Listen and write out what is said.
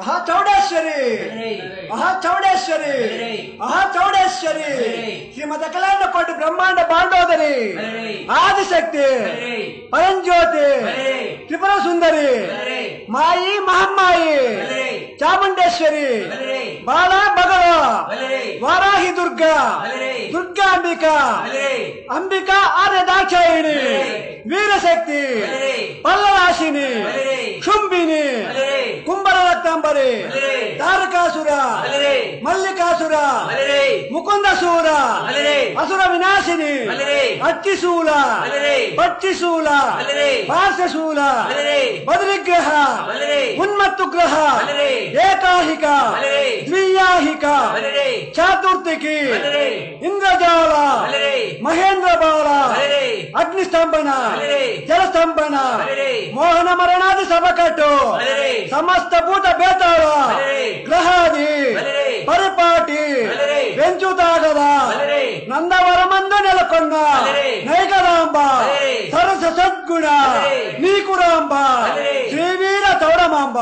మహాచౌడేశ్వరి మహాచౌడేశ్వరి మహాచౌడేశ్వరి శ్రీమద కళ్యాణ కోటి బ్రహ్మాండ బాండోదరి ఆదిశక్తి పరంజ్యోతి త్రిపుర సుందరి మాయి మహమ్మాయి చాముండేశ్వరి బాలా బగల వారాహి దుర్గా దుర్గాంబిక అంబిక ఆర్య దాక్షాయిని వీరశక్తి పల్లరాశిని శుంభిని కుంభర రక్తాంబరి తారకాసుర మల్లికాసుర ముకుందసూర అసుర వినాశిని అచ్చిశూల పచ్చిశూల పార్శశూల బద్రిగ్రహ ఉన్మత్తుగ్రహ ఏకాహిక ద్వియాహిక చాతుర్థికి ఇంద్రజాల మహేంద్ర బాల అగ్నిస్తంభన జలస్తంభన మోహన మరణాది సభకట్టు సమస్త భూత బేతాళ గ్రహాది పరిపాటి పెంచుతాగద నందవరమందు నెలకొన్న నైకరాంబ సరస సద్గుణ నీకురాంబ శ్రీవీర తౌడమాంబ